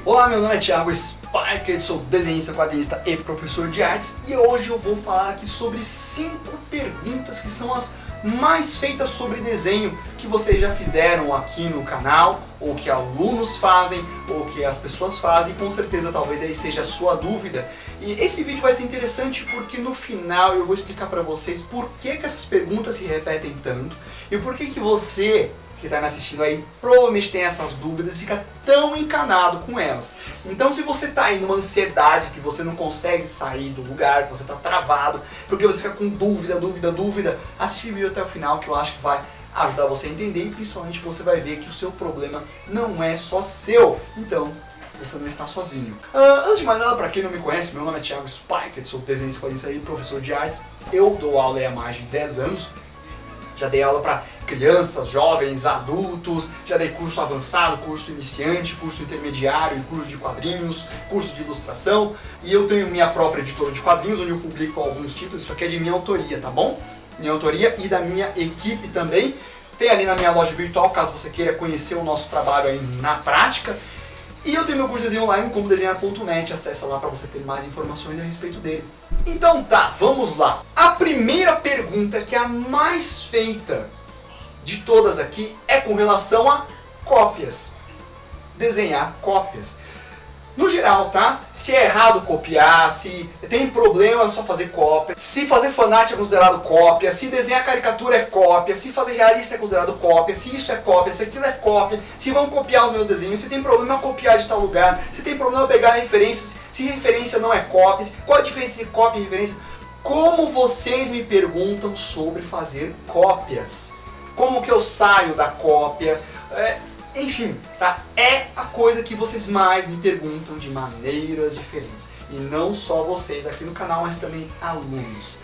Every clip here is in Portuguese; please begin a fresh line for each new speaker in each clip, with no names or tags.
Olá, meu nome é Thiago Spiker, sou desenhista, quadrinista e professor de artes e hoje eu vou falar aqui sobre 5 perguntas que são as mais feitas sobre desenho que vocês já fizeram aqui no canal, ou que alunos fazem, ou que as pessoas fazem, e com certeza talvez aí seja a sua dúvida. E esse vídeo vai ser interessante porque no final eu vou explicar para vocês por que essas perguntas se repetem tanto e por que você que está me assistindo aí provavelmente tem essas dúvidas e fica tão encanado com elas. Então se você está aí numa ansiedade que você não consegue sair do lugar, que você está travado, porque você fica com dúvida, assiste o vídeo até o final que eu acho que vai ajudar você a entender e principalmente você vai ver que o seu problema não é só seu. Então você não está sozinho. Antes de mais nada, para quem não me conhece, meu nome é Thiago Spiker, sou desenhista, quadrinista e professor de artes. Eu dou aula há mais de 10 anos. Já dei aula para crianças, jovens, adultos, já dei curso avançado, curso iniciante, curso intermediário, curso de quadrinhos, curso de ilustração. E eu tenho minha própria editora de quadrinhos, onde eu publico alguns títulos, isso aqui é de minha autoria, tá bom? Minha autoria e da minha equipe também. Tem ali na minha loja virtual, caso você queira conhecer o nosso trabalho aí na prática. E eu tenho meu curso de desenho online como desenhar.net, acessa lá para você ter mais informações a respeito dele. Então tá, vamos lá. A primeira pergunta, que é a mais feita de todas aqui, é com relação a cópias. Desenhar cópias. No geral, tá? Se é errado copiar, se tem problema só fazer cópia, se fazer fanart é considerado cópia, se desenhar caricatura é cópia, se fazer realista é considerado cópia, se isso é cópia, se aquilo é cópia, se vão copiar os meus desenhos, se tem problema copiar de tal lugar, se tem problema pegar referências, se referência não é cópia, qual a diferença entre cópia e referência? Como vocês me perguntam sobre fazer cópias? Como que eu saio da cópia? Enfim, tá? É a coisa que vocês mais me perguntam de maneiras diferentes. E não só vocês aqui no canal, mas também alunos.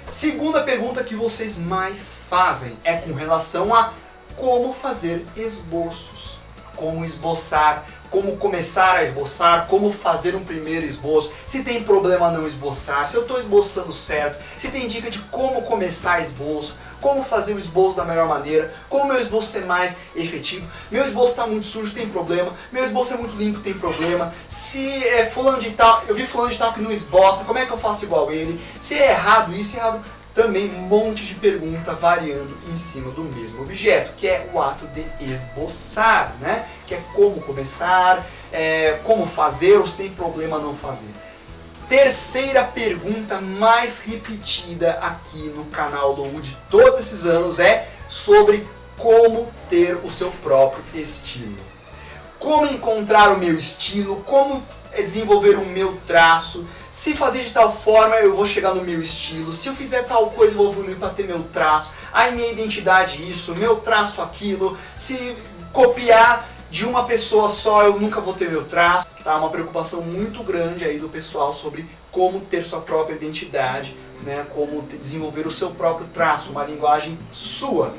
Segunda pergunta que vocês mais fazem é com relação a como fazer esboços. Como esboçar, como começar a esboçar, como fazer um primeiro esboço, se tem problema não esboçar, se eu estou esboçando certo, se tem dica de como começar esboço, como fazer o esboço da melhor maneira, como meu esboço ser mais efetivo, meu esboço está muito sujo, tem problema, meu esboço é muito limpo, tem problema, se é fulano de tal, eu vi fulano de tal que não esboça, como é que eu faço igual ele, se é errado isso, é errado, também um monte de pergunta variando em cima do mesmo objeto, que é o ato de esboçar, né? Que é como começar, como fazer ou se tem problema não fazer. Terceira pergunta mais repetida aqui no canal ao longo de todos esses anos é sobre como ter o seu próprio estilo. Como encontrar o meu estilo, como desenvolver o meu traço, se fazer de tal forma eu vou chegar no meu estilo, se eu fizer tal coisa eu vou evoluir para ter meu traço, aí minha identidade isso, meu traço aquilo, se copiar de uma pessoa só eu nunca vou ter meu traço, tá? Uma preocupação muito grande aí do pessoal sobre como ter sua própria identidade, né? Como desenvolver o seu próprio traço, uma linguagem sua.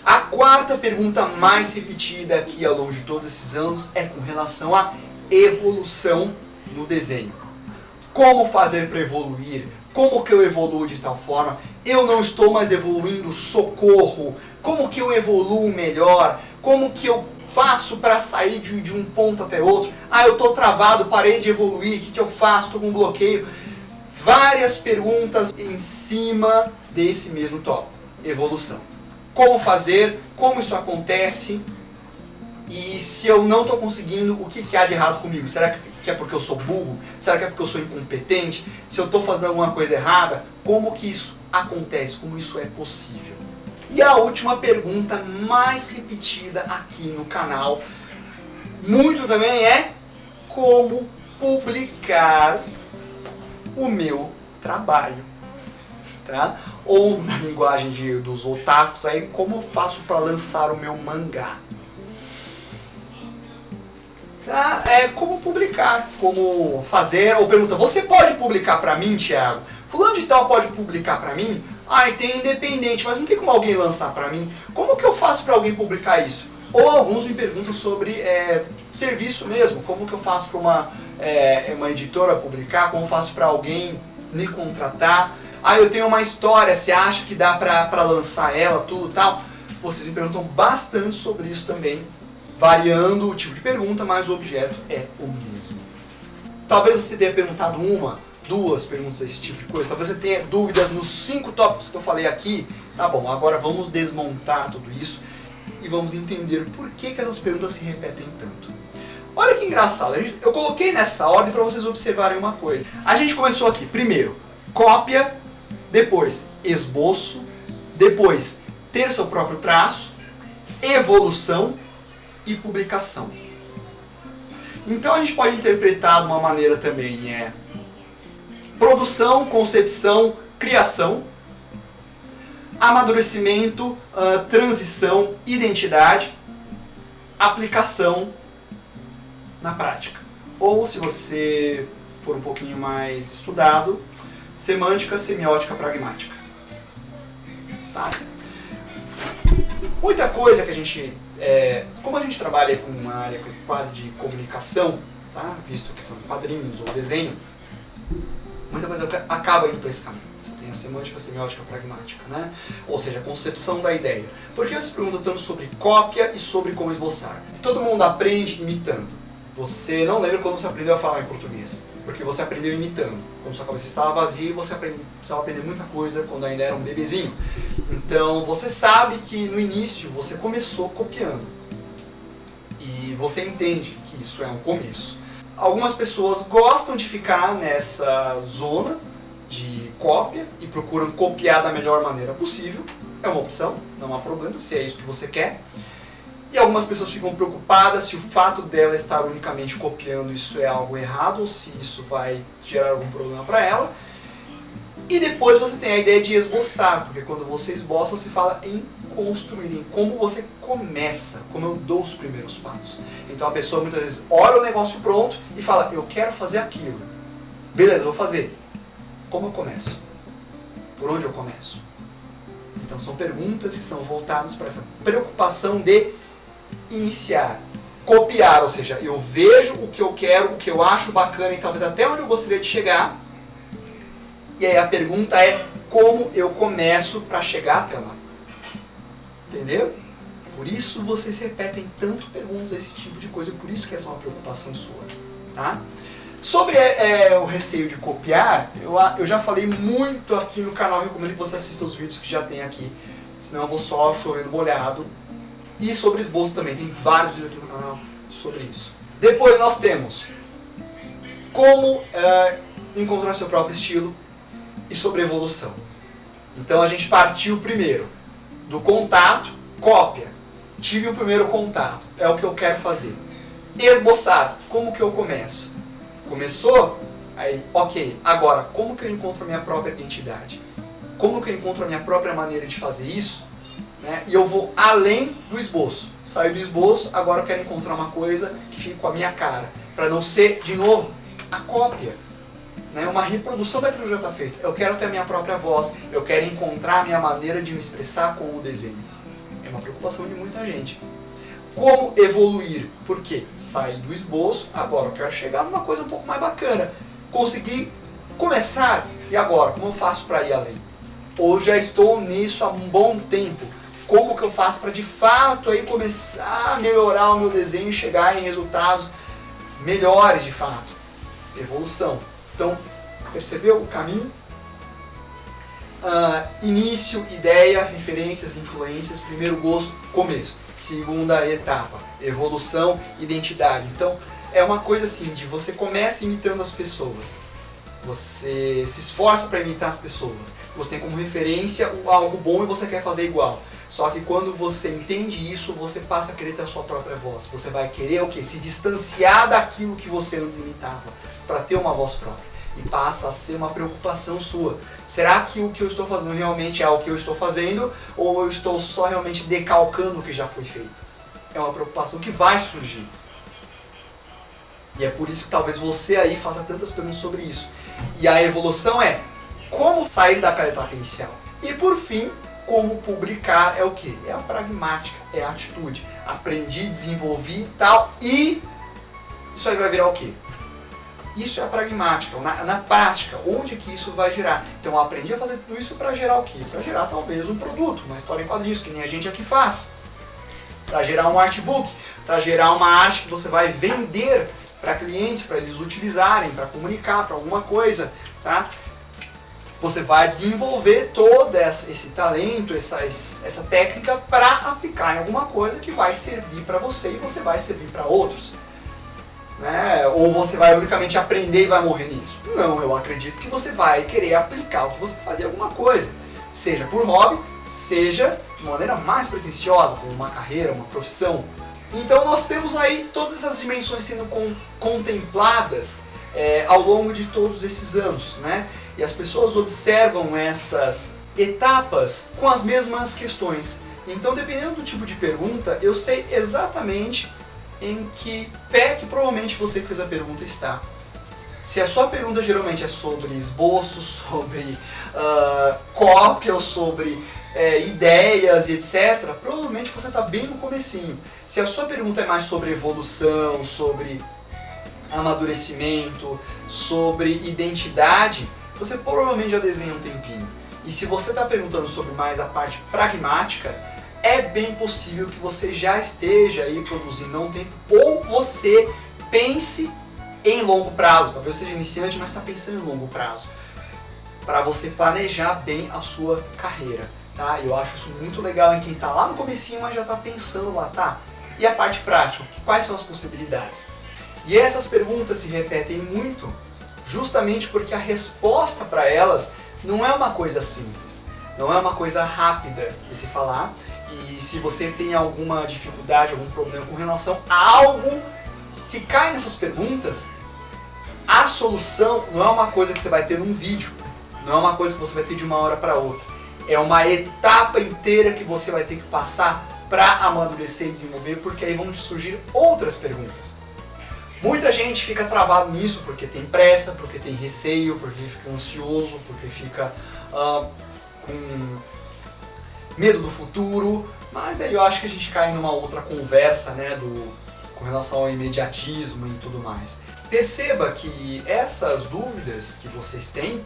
A quarta pergunta mais repetida aqui ao longo de todos esses anos é com relação à evolução no desenho. Como fazer para evoluir? Como que eu evoluo de tal forma? Eu não estou mais evoluindo, socorro! Como que eu evoluo melhor? Como que eu faço para sair de um ponto até outro? Ah, eu estou travado, parei de evoluir, o que eu faço? Estou com um bloqueio. Várias perguntas em cima desse mesmo tópico. Evolução. Como fazer? Como isso acontece? E se eu não estou conseguindo, o que há de errado comigo? Será que é porque eu sou burro? Será que é porque eu sou incompetente? Se eu estou fazendo alguma coisa errada, como que isso acontece? Como isso é possível? E a última pergunta mais repetida aqui no canal, muito também, é como publicar o meu trabalho. Tá? Ou na linguagem dos otakus, aí, como eu faço para lançar o meu mangá? Tá? Como publicar, como fazer, ou pergunta, você pode publicar para mim, Thiago? Fulano de tal pode publicar para mim? Ah, tem independente, mas não tem como alguém lançar para mim? Como que eu faço para alguém publicar isso? Ou alguns me perguntam sobre serviço mesmo, como que eu faço para uma editora publicar, como eu faço para alguém me contratar? Ah, eu tenho uma história, você acha que dá para lançar ela, tudo tal? Vocês me perguntam bastante sobre isso também variando o tipo de pergunta, mas o objeto é o mesmo. Talvez você tenha perguntado uma, duas perguntas desse tipo de coisa, talvez você tenha dúvidas nos 5 tópicos que eu falei aqui. Tá bom, agora vamos desmontar tudo isso e vamos entender por que essas perguntas se repetem tanto. Olha que engraçado, eu coloquei nessa ordem para vocês observarem uma coisa. A gente começou aqui, primeiro, cópia, depois esboço, depois ter seu próprio traço, evolução e publicação. Então a gente pode interpretar de uma maneira também, produção, concepção, criação, amadurecimento, transição, identidade, aplicação na prática. Ou, se você for um pouquinho mais estudado, semântica, semiótica, pragmática. Tá? Muita coisa que a gente... como a gente trabalha com uma área quase de comunicação, tá? Visto que são quadrinhos ou desenho, muita coisa acaba indo para esse caminho. Você tem a semântica, semiótica, pragmática, né? Ou seja, a concepção da ideia. Por que você pergunta tanto sobre cópia e sobre como esboçar? Todo mundo aprende imitando. Você não lembra quando você aprendeu a falar em português, porque você aprendeu imitando. Quando sua cabeça estava vazia, você precisava aprender muita coisa quando ainda era um bebezinho. Então, você sabe que no início você começou copiando. E você entende que isso é um começo. Algumas pessoas gostam de ficar nessa zona de cópia e procuram copiar da melhor maneira possível. É uma opção, não há problema, se é isso que você quer. E algumas pessoas ficam preocupadas se o fato dela estar unicamente copiando isso é algo errado ou se isso vai gerar algum problema para ela. E depois você tem a ideia de esboçar, porque quando você esboça, você fala em construir, em como você começa, como eu dou os primeiros passos. Então a pessoa muitas vezes olha o negócio pronto e fala, eu quero fazer aquilo. Beleza, vou fazer. Como eu começo? Por onde eu começo? Então são perguntas que são voltadas para essa preocupação de iniciar, copiar, ou seja, eu vejo o que eu quero, o que eu acho bacana e talvez até onde eu gostaria de chegar. E aí a pergunta é como eu começo para chegar até lá. Entendeu? Por isso vocês repetem tanto perguntas desse tipo de coisa, por isso que essa é uma preocupação sua. Tá? Sobre o receio de copiar, eu já falei muito aqui no canal, recomendo que você assista os vídeos que já tem aqui, senão eu vou só chovendo molhado. E sobre esboço também, tem vários vídeos aqui no canal sobre isso. Depois nós temos como encontrar seu próprio estilo e sobre evolução. Então a gente partiu primeiro do contato, cópia. Tive um primeiro contato, é o que eu quero fazer. Esboçar, como que eu começo? Começou? Aí, ok, agora, como que eu encontro a minha própria identidade? Como que eu encontro a minha própria maneira de fazer isso? Né? E eu vou além do esboço. Saio do esboço, agora eu quero encontrar uma coisa que fique com a minha cara. Para não ser, de novo, a cópia. Né? Uma reprodução daquilo que já está feito. Eu quero ter a minha própria voz. Eu quero encontrar a minha maneira de me expressar com o desenho. É uma preocupação de muita gente. Como evoluir? Porque saí do esboço, agora eu quero chegar numa coisa um pouco mais bacana. Conseguir começar, e agora? Como eu faço para ir além? Ou já estou nisso há um bom tempo. Como que eu faço para de fato aí começar a melhorar o meu desenho e chegar em resultados melhores de fato? Evolução. Então, percebeu o caminho? Início, ideia, referências, influências, primeiro gosto, começo. Segunda etapa, evolução, identidade. Então, é uma coisa assim, de você começa imitando as pessoas. Você se esforça para imitar as pessoas. Você tem como referência algo bom e você quer fazer igual. Só que quando você entende isso, você passa a querer ter a sua própria voz. Você vai querer o quê? Se distanciar daquilo que você antes imitava, para ter uma voz própria. E passa a ser uma preocupação sua. Será que o que eu estou fazendo realmente é o que eu estou fazendo? Ou eu estou só realmente decalcando o que já foi feito? É uma preocupação que vai surgir. E é por isso que talvez você aí faça tantas perguntas sobre isso. E a evolução é como sair daquela etapa inicial. E por fim, como publicar é o quê? É a pragmática, é a atitude. Aprendi, desenvolvi e tal. E isso aí vai virar o quê? Isso é a pragmática, na prática, onde que isso vai gerar? Então eu aprendi a fazer tudo isso para gerar o quê? Para gerar talvez um produto, uma história em quadrinhos, que nem a gente aqui faz. para gerar um artbook, para gerar uma arte que você vai vender para clientes, para eles utilizarem, para comunicar, para alguma coisa, tá? Você vai desenvolver todo esse talento, essa técnica para aplicar em alguma coisa que vai servir para você e você vai servir para outros. Né? Ou você vai unicamente aprender e vai morrer nisso? Não, eu acredito que você vai querer aplicar o que você faz em alguma coisa. Seja por hobby, seja de maneira mais pretensiosa, como uma carreira, uma profissão. Então nós temos aí todas essas dimensões sendo contempladas ao longo de todos esses anos, né? E as pessoas observam essas etapas com as mesmas questões. Então, dependendo do tipo de pergunta, eu sei exatamente em que pé que provavelmente você que fez a pergunta está. Se a sua pergunta geralmente é sobre esboços, sobre cópia ou sobre ideias e etc., provavelmente você está bem no comecinho. Se a sua pergunta é mais sobre evolução, sobre amadurecimento, sobre identidade, você provavelmente já desenha um tempinho. E se você está perguntando sobre mais a parte pragmática, é bem possível que você já esteja aí produzindo há um tempo, ou você pense em longo prazo. Talvez seja iniciante, mas está pensando em longo prazo, para você planejar bem a sua carreira. Tá? Eu acho isso muito legal em quem está lá no comecinho, mas já está pensando lá, tá? E a parte prática, quais são as possibilidades? E essas perguntas se repetem muito, justamente porque a resposta para elas não é uma coisa simples, não é uma coisa rápida de se falar. E se você tem alguma dificuldade, algum problema com relação a algo que cai nessas perguntas, a solução não é uma coisa que você vai ter num vídeo, não é uma coisa que você vai ter de uma hora para outra. É uma etapa inteira que você vai ter que passar para amadurecer e desenvolver, porque aí vão surgir outras perguntas. Muita gente fica travado nisso porque tem pressa, porque tem receio, porque fica ansioso, porque fica com medo do futuro, mas aí eu acho que a gente cai numa outra conversa, né, com relação ao imediatismo e tudo mais. Perceba que essas dúvidas que vocês têm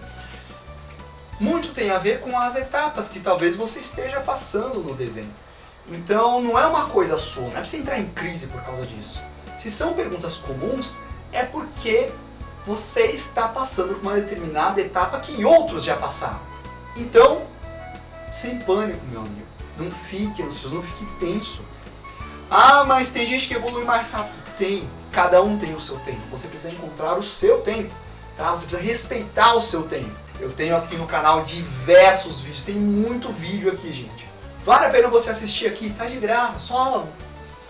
muito tem a ver com as etapas que talvez você esteja passando no desenho. Então não é uma coisa só, não é pra você entrar em crise por causa disso. Se são perguntas comuns, é porque você está passando por uma determinada etapa que outros já passaram. Então, sem pânico, meu amigo. Não fique ansioso, não fique tenso. Ah, mas tem gente que evolui mais rápido. Tem. Cada um tem o seu tempo. Você precisa encontrar o seu tempo. Tá? Você precisa respeitar o seu tempo. Eu tenho aqui no canal diversos vídeos. Tem muito vídeo aqui, gente. Vale a pena você assistir aqui. Tá de graça. Só,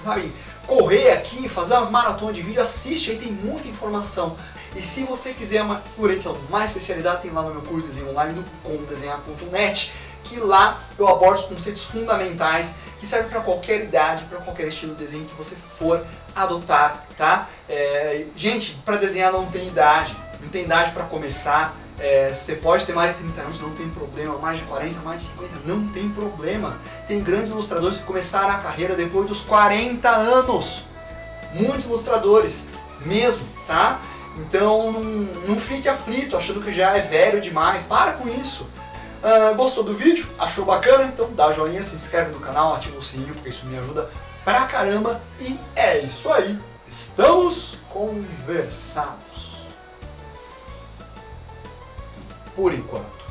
sabe, correr aqui, fazer umas maratonas de vídeo. Assiste aí, tem muita informação. E se você quiser uma orientação mais especializada, tem lá no meu curso de desenho online no comdesenhar.net, que lá eu abordo os conceitos fundamentais que servem para qualquer idade, para qualquer estilo de desenho que você for adotar, tá? Gente, para desenhar não tem idade para começar. Você pode ter mais de 30 anos, não tem problema, mais de 40, mais de 50, não tem problema. Tem grandes ilustradores que começaram a carreira depois dos 40 anos. Muitos ilustradores mesmo, tá? Então não fique aflito achando que já é velho demais, para com isso. Gostou do vídeo? Achou bacana? Então dá joinha, se inscreve no canal, ativa o sininho, porque isso me ajuda pra caramba. E é isso aí, estamos conversados. Por enquanto.